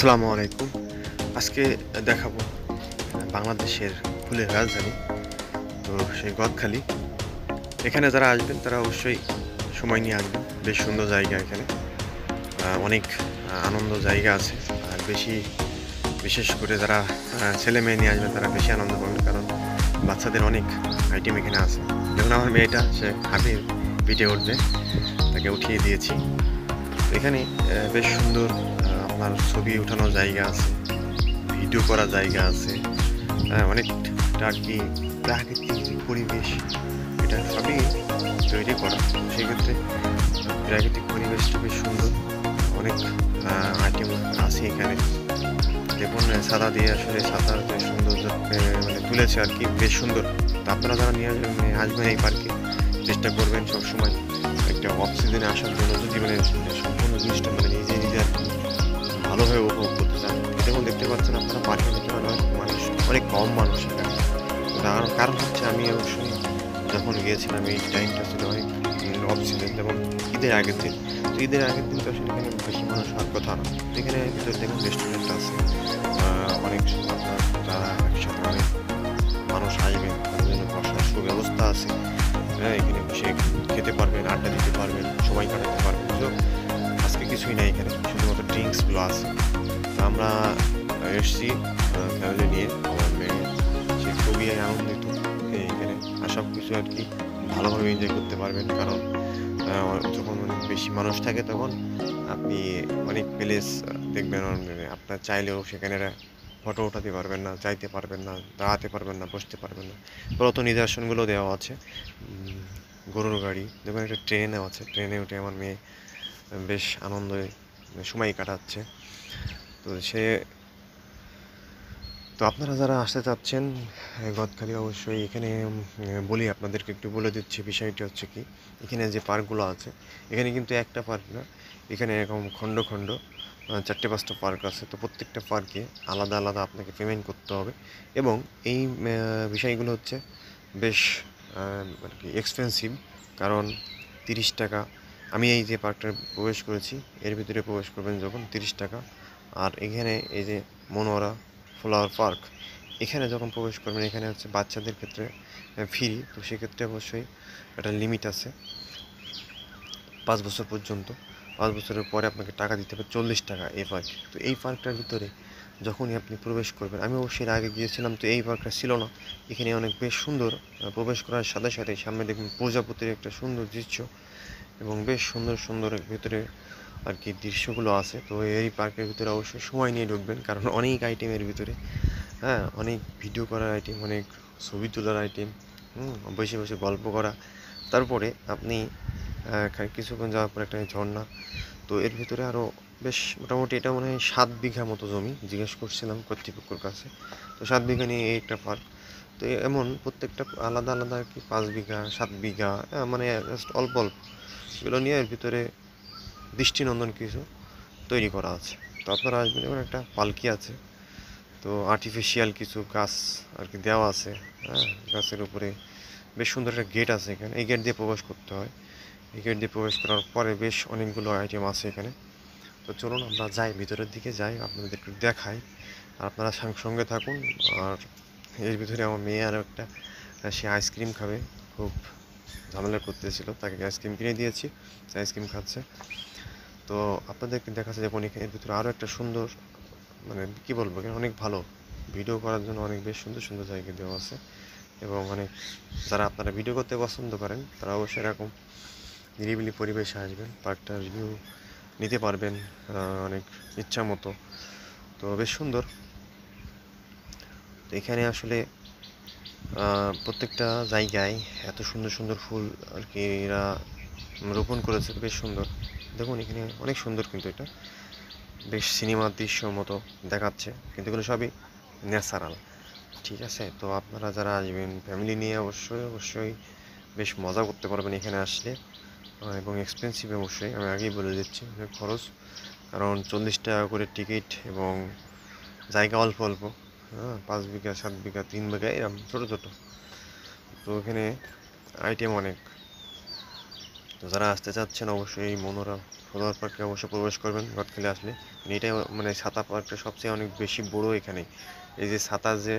আসসালামু আলাইকুম। আজকে দেখাবো বাংলাদেশের ফুলের রাজধানী, তো সেই গদখালি। এখানে যারা আসবেন তারা অবশ্যই সময় নিয়ে আসবেন। বেশ সুন্দর জায়গা এখানে। অনেক আনন্দ জায়গা আছে। আর বিশেষ করে যারা ছেলে মেয়ে নিয়ে আসবেন তারা বেশি আনন্দ পাবেন, কারণ বাচ্চাদের অনেক আইটেম এখানে আছে। যেমন আমার মেয়েটা, সে হাঁটে পিঠে উঠবে, তাকে উঠিয়ে দিয়েছি। এখানে বেশ সুন্দর আপনার ছবি ওঠানোর জায়গা আছে, ভিডিও করার জায়গা আছে। অনেকটা আর কি প্রাকৃতিক যে পরিবেশ, এটা সবই তৈরি করা। সেক্ষেত্রে প্রাকৃতিক পরিবেশটা বেশ সুন্দর। অনেক আইটেম আছে এখানে। দেখুন সাদা দিয়ে আসলে সাদা যে সৌন্দর্য মানে তুলেছে আর কি, বেশ সুন্দর। তো আপনারা যারা নিয়ে আসবেন এই পার্কে, চেষ্টা করবেন সবসময় একটা অফ সিজনে আসার জন্য, যদি মানে সম্পূর্ণ জিনিসটা মানে নিজে নিজে আর কি ভালোভাবে উপভোগ করতে চান। যেমন দেখতে পাচ্ছেন আপনারা, পার্কের ভিতরে মানুষ অনেক কম মানুষ এখানে। তার কারণ হচ্ছে, আমি অবশ্যই যখন গিয়েছিলাম এই টাইমটা ছিল অনেক অফ সিজন, যেমন ঈদের আগের দিন। তো ঈদের আগের দিন তো আসলে এখানে বেশি মানুষ হওয়ার কথা না। এখানে ভিতরে দেখুন রেস্টুরেন্ট আছে, অনেক আপনার যারা একসাথে অনেক মানুষ আসবেন তাদের জন্য বসার সুব্যবস্থা আছে। হ্যাঁ, এখানে বসে খেতে পারবেন, আড্ডা দিতে পারবেন, সময় কাটাতে পারবেন। তো আজকে কিছুই নাই এখানে, শুধুমাত্র ড্রিঙ্কসগুলো আছে। তো আমরা এসছি ফ্যামিলি নিয়ে, আমার মেয়ে, সে খুবই আনন্দিত। এখানে আর সব কিছু আর কি ভালোভাবে এনজয় করতে পারবেন, কারণ যখন অনেক বেশি মানুষ থাকে তখন আপনি অনেক প্লেস দেখবেন, আপনার চাইলেও সেখানে ফটো ওঠাতে পারবেন না, যাইতে পারবেন না, দাঁড়াতে পারবেন না, বসতে পারবেন না। পুরাতন নিদর্শনগুলো দেওয়া আছে। গরুর গাড়ি, যেমন একটা ট্রেনও আছে, ট্রেনে উঠে আমার মেয়ে বেশ আনন্দে সময় কাটাচ্ছে। তো তো আপনারা যারা আসতে চাচ্ছেন গদখালি, অবশ্যই এখানে বলি আপনাদেরকে, একটু বলে দিচ্ছি। বিষয়টি হচ্ছে কি, এখানে যে পার্কগুলো আছে, এখানে কিন্তু একটা পার্ক না, এখানে এরকম খণ্ড খণ্ড 4-5টা পার্ক আছে। তো প্রত্যেকটা পার্কে আলাদা আলাদা আপনাকে পেমেন্ট করতে হবে। এবং এই বিষয়গুলো হচ্ছে বেশ আর কি এক্সপেন্সিভ, কারণ 30 টাকা। আমি এই যে পার্কটায় প্রবেশ করেছি, এর ভিতরে প্রবেশ করবেন যখন 30 টাকা। আর এখানে এই যে মনোয়ারা ফ্লাওয়ার পার্ক, এখানে যখন প্রবেশ করবেন, এখানে হচ্ছে বাচ্চাদের ক্ষেত্রে ফ্রি। তো সেক্ষেত্রে অবশ্যই একটা লিমিট আছে, 5 বছর পর্যন্ত। 5 বছরের পরে আপনাকে টাকা দিতে হবে 40 টাকা এই পার্কে। তো এই পার্কটার ভিতরে যখনই আপনি প্রবেশ করবেন, আমি অবশ্যই এর আগে গিয়েছিলাম, তো এই পার্কটা ছিল না। এখানে অনেক বেশ সুন্দর। প্রবেশ করার সাথে সাথে সামনে দেখুন প্রজাপতির একটা সুন্দর দৃশ্য, এবং বেশ সুন্দর সুন্দর ভিতরে আর কি দৃশ্যগুলো আছে। তো এই পার্কের ভিতরে অবশ্যই সময় নিয়ে ঢুকবেন, কারণ অনেক আইটেমের ভিতরে, হ্যাঁ, অনেক ভিডিও করার আইটেম, অনেক ছবি তোলার আইটেম, বসে বসে গল্প করা। তারপরে আপনি কিছুক্ষণ যাওয়ার পর একটা ঝর্ণা। তো এর ভিতরে আরও বেশ মোটামুটি, এটা মনে হয় 7 বিঘা মতো জমি, জিজ্ঞেস করছিলাম কর্তৃপক্ষের কাছে। তো 7 বিঘা নিয়ে এই একটা পার্ক। তো এমন প্রত্যেকটা আলাদা আলাদা আর কি, 5 বিঘা, 7 বিঘা, মানে জাস্ট অল্প অল্প এগুলো নিয়ে এর ভিতরে দৃষ্টিনন্দন কিছু তৈরি করা আছে। তো আপনারা আসবেন, এবং একটা পালকি আছে। তো আর্টিফিশিয়াল কিছু গাছ আর কি দেওয়া আছে। হ্যাঁ, গাছের উপরে বেশ সুন্দর একটা গেট আছে এখানে, এই গেট দিয়ে প্রবেশ করতে হয়। এই গেট দিয়ে প্রবেশ করার পরে বেশ অনেকগুলো আইটেম আছে এখানে। তো চলুন আমরা যাই, ভিতরের দিকে যাই, আপনাদের একটু দেখাই, আর আপনারা সঙ্গে থাকুন। আর এর ভিতরে আমার মেয়ে আরও একটা, সে আইসক্রিম খাবে, খুব ঝামেলা করতেছিল, তাকে আইসক্রিম কিনে দিয়েছি, সে আইসক্রিম খাচ্ছে। তো আপনাদেরকে দেখাচ্ছে, যেমন এর ভিতরে আরও একটা সুন্দর, মানে কী বলবো, এখানে অনেক ভালো ভিডিও করার জন্য অনেক বেশ সুন্দর সুন্দর জায়গা দেওয়া আছে। এবং অনেক, যারা আপনারা ভিডিও করতে পছন্দ করেন তারা অবশ্যই এরকম নিরিবিলি পরিবেশে আসবেন, পার্কটার রিভিউ নিতে পারবেন অনেক ইচ্ছা মতো। তো বেশ সুন্দর। তো এখানে আসলে প্রত্যেকটা জায়গায় এত সুন্দর সুন্দর ফুল আর কি এরা রোপণ করেছে, বেশ সুন্দর। দেখুন এখানে অনেক সুন্দর, কিন্তু এটা বেশ সিনেমার দৃশ্য মতো দেখাচ্ছে, কিন্তু এগুলো সবই ন্যাচারাল। ঠিক আছে, তো আপনারা যারা আসবেন ফ্যামিলি নিয়ে, অবশ্যই অবশ্যই বেশ মজা করতে পারবেন এখানে আসলে। এবং এক্সপেন্সিভ অবশ্যই, আমি আগেই বলে দিচ্ছি, অনেক খরচ, কারণ 40 টাকা করে টিকিট, এবং জায়গা অল্প অল্প। হ্যাঁ, 5 বিঘা, 7 বিঘা, 3 বিঘা, এরকম ছোটো ছোটো। তো এখানে আইটেম অনেক। তো যারা আসতে চাচ্ছেন অবশ্যই এই মনোরা ফ্লাওয়ার পার্কে অবশ্যই প্রবেশ করবেন গদখালি আসলে। এটাই মানে ছাতা পার্কটা সবচেয়ে অনেক বেশি বড় এখানে। এই যে ছাতা যে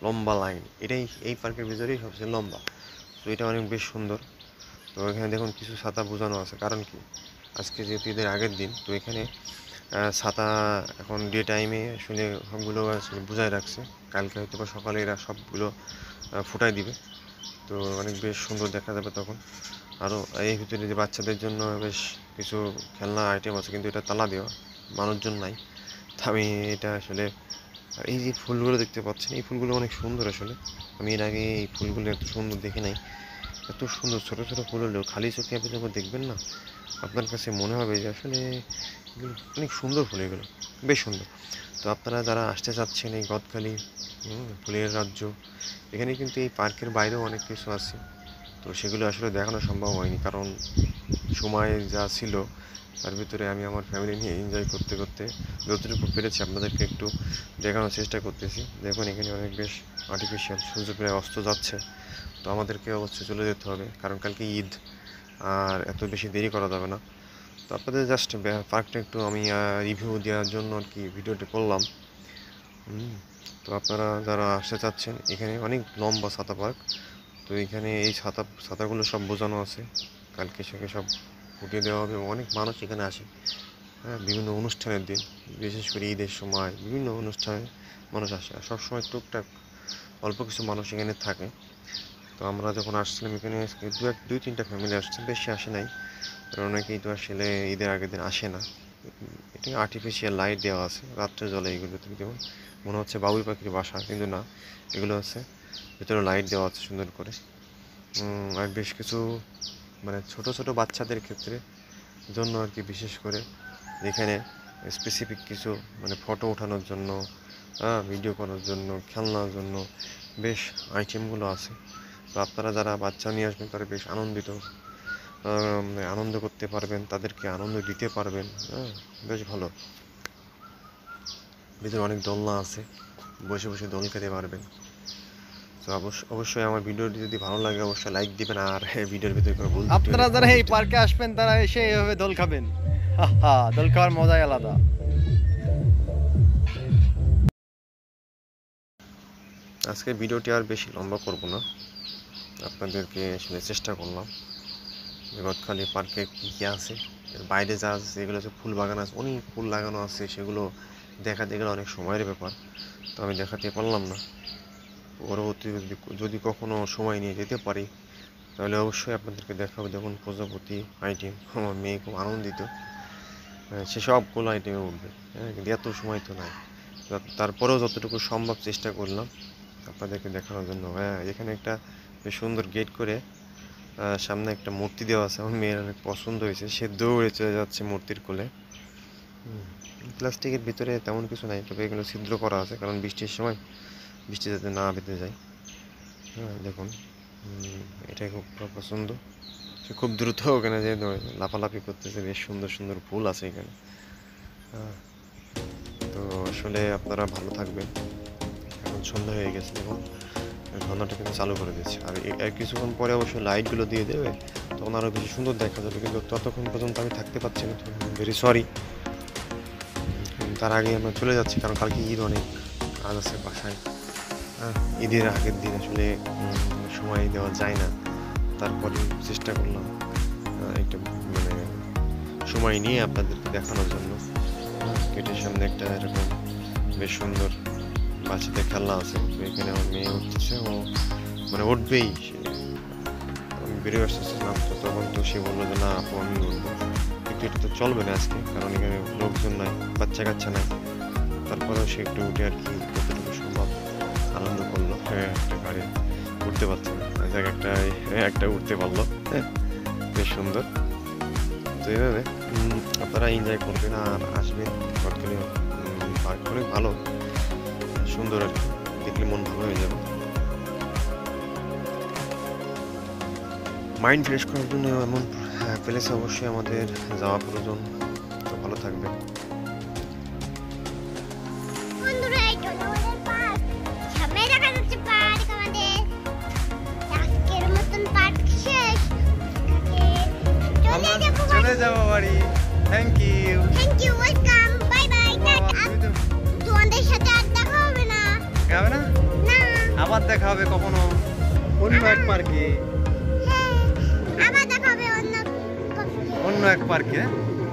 লম্বা লাইন, এটাই এই পার্কের ভিতরেই সবচেয়ে লম্বা। তো এটা অনেক বেশ সুন্দর। তো এখানে দেখুন কিছু ছাতা বোঝানো আছে, কারণ কি আজকে যেহেতু ঈদের আগের দিন, তো এখানে ছাতা এখন ডে টাইমে আসলে সবগুলো আসলে বুঝাই রাখছে। কালকে হয়তো বা সকালে এরা সবগুলো ফুটাই দিবে। তো অনেক বেশ সুন্দর দেখা যাবে তখন। আরও এই ভিতরে যে বাচ্চাদের জন্য বেশ কিছু খেলনা আইটেম আছে, কিন্তু এটা তালা দেওয়া, মানুষজন নাই। তো আমি এটা আসলে এই যে ফুলগুলো দেখতে পাচ্ছেন, এই ফুলগুলো অনেক সুন্দর আসলে। আমি এর আগে এই ফুলগুলো এত সুন্দর দেখি নাই। এত সুন্দর ছোটো ছোটো ফুল হলেও খালি চোখে আপনি যখন দেখবেন না, আপনার কাছে মনে হবে যে আসলে অনেক সুন্দর ফুল, এগুলো বেশ সুন্দর। তো আপনারা যারা আসতে চাচ্ছেন এই গদখালি ফুলের রাজ্য, এখানে কিন্তু এই পার্কের বাইরেও অনেক কিছু আছে। তো সেগুলো আসলে দেখানো সম্ভব হয়নি, কারণ সময় যা ছিল তার ভিতরে আমি আমার ফ্যামিলি নিয়ে এনজয় করতে করতে যতটুকু পেরেছি আপনাদেরকে একটু দেখানোর চেষ্টা করতেছি। দেখুন এখানে অনেক বেশ আর্টিফিশিয়াল, সূর্য প্রায় অস্ত যাচ্ছে। তো আমাদেরকে অবশ্যই চলে যেতে হবে, কারণ কালকে ঈদ, আর এত বেশি দেরি করা যাবে না। তো আপনাদের জাস্ট পার্কটা একটু আমি রিভিউ দেওয়ার জন্য আর কি ভিডিওটি করলাম। তো আপনারা যারা আসতে চাচ্ছেন, এখানে অনেক লম্বা ছাতা পার্ক। তো এখানে এই ছাতাগুলো সব বোঝানো আছে, কালকে সেখানে সব ফুটিয়ে দেওয়া হবে। অনেক মানুষ এখানে আসে, হ্যাঁ, বিভিন্ন অনুষ্ঠানের দিন, বিশেষ করে ঈদের সময় বিভিন্ন অনুষ্ঠানে মানুষ আসে। আর সবসময় টুকটাক অল্প কিছু মানুষ এখানে থাকে। তো আমরা যখন আসছিলাম এখানে দুই তিনটা ফ্যামিলি আসছে, বেশি আসে নাই, কারণ অনেকেই তো আসলে ঈদের আগের দিন আসে না। এটা আর্টিফিশিয়াল লাইট দেওয়া আছে, রাত্রে জ্বলে এগুলোতে, যেমন মনে হচ্ছে বাবুই পাখির বাসা, কিন্তু না, এগুলো হচ্ছে ভিতরে লাইট দেওয়া আছে সুন্দর করে। আর বেশ কিছু মানে ছোট ছোট বাচ্চাদের ক্ষেত্রে জন্য আর কি, বিশেষ করে এখানে স্পেসিফিক কিছু মানে ফটো ওঠানোর জন্য, ভিডিও করার জন্য, খেলনার জন্য বেশ আইটেমগুলো আছে। তো আপনারা যারা বাচ্চা নিয়ে আসবেন তারা বেশ আনন্দ করতে পারবেন, তাদেরকে আনন্দ দিতে পারবেন, বেশ ভালো। ভিতরে অনেক দোলনা আছে, বসে বসে দোল খেতে পারবেন। তো অবশ্যই আমার ভিডিওটি যদি ভালো লাগে অবশ্যই লাইক দিবেন, আর ভিডিওর ভিতরে কোনো ভুল আপনারা যারা এই পার্কে আসবেন তারা এসে এইভাবে দোল খাবেন। দোল খাওয়ার মজাই আলাদা। আজকে ভিডিওটি আর বেশি লম্বা করব না, আপনাদেরকে আসলে চেষ্টা করলাম যে গদখালি পার্কে কী কী আছে, এর বাইরে যা আছে এগুলো হচ্ছে ফুল বাগান আছে, অনেক ফুল লাগানো আছে, সেগুলো দেখাতে গেলে অনেক সময়ের ব্যাপার। তো আমি দেখাতে পারলাম না। পরবর্তী যদি কখনো সময় নিয়ে যেতে পারি তাহলে অবশ্যই আপনাদেরকে দেখাবো। দেখুন প্রজাপতি আইটেম, আমার মেয়ে খুব আনন্দিত, সে সবগুলো আইটেমে উঠবে, হ্যাঁ, কিন্তু এত সময় তো নাই। তারপরেও যতটুকু সম্ভব চেষ্টা করলাম আপনাদেরকে দেখানোর জন্য। হ্যাঁ, এখানে একটা বেশ সুন্দর গেট করে সামনে একটা মূর্তি দেওয়া আছে, আমার মেয়ের অনেক পছন্দ হয়েছে, সে দৌড়ে চলে যাচ্ছে মূর্তির কোলে। প্লাস্টিকের ভিতরে তেমন কিছু নাই, তবে এগুলো ছিদ্র করা আছে, কারণ বৃষ্টির সময় বৃষ্টি যাতে না বেঁধে যায়। হ্যাঁ, দেখুন এটাই খুব পছন্দ। সে খুব দ্রুত ওখানে যে লাফালাফি করতেছে, বেশ সুন্দর সুন্দর ফুল আছে এখানে। হ্যাঁ, তো আসলে আপনারা ভালো থাকবেন। এখন সন্ধ্যা হয়ে গেছে, দেখুন ঝর্ণাটা কিন্তু চালু করে দিচ্ছে, আর কিছুক্ষণ পরে অবশ্যই লাইটগুলো দিয়ে দেবে, তখন আরও বেশি সুন্দর দেখা যাবে। কিন্তু ততক্ষণ পর্যন্ত আমি থাকতে পারছি না, ভেরি সরি। তার আগে আমরা চলে যাচ্ছি, কারণ কালকে ঈদ, অনেক কাজ আছে বাসায়। হ্যাঁ, ঈদের আগের দিন আসলে সময় দেওয়া যায় না, তারপরে চেষ্টা করলাম একটু মানে সময় নিয়ে আপনাদেরকে দেখানোর জন্য। গেটের সামনে একটা এরকম বেশ সুন্দর বাচ্চাদের খেলনা আছে। তো এখানে আমার মেয়ে উঠতেছে, ও মানে উঠবেই, সে আমি বেরিয়ে আসতেছিলাম, তো তখন তো সে বললো যে না আপু আমি উঠবো, কিন্তু এটা তো চলবে না আজকে, কারণ এখানে লোকজন নাই, বাচ্চা কাচ্চা নাই। তারপরেও সে একটু উঠে আর কি যতটুকু সম্ভব আনন্দ করলো। হ্যাঁ, একটা গাড়ি উঠতে পারছে না, একটা উঠতে পারলো, হ্যাঁ, বেশ সুন্দর। তো এইভাবে আপনারা এনজয় করবেন আর আসবেন। গদখালি পার্ক অনেক ভালো, সুন্দর আর কি, দেখলে মন ভালো হয়ে যাবে। মাইন্ড ফ্রেশ করার জন্য এমন প্লেসে অবশ্যই আমাদের যাওয়া প্রয়োজন। তো ভালো থাকবেন। আজকের মতন পার্ক শেষ। চলে যাবো বাড়ি। Thank you. Thank you, welcome, bye bye, tata. তোমাদের সাথে আর দেখা হবে না। হবে না, না, আবার দেখা হবে কখনো অন্য এক পার্কে। হ্যাঁ, আবার দেখা হবে অন্য অন্য এক পার্কে।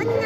অন্য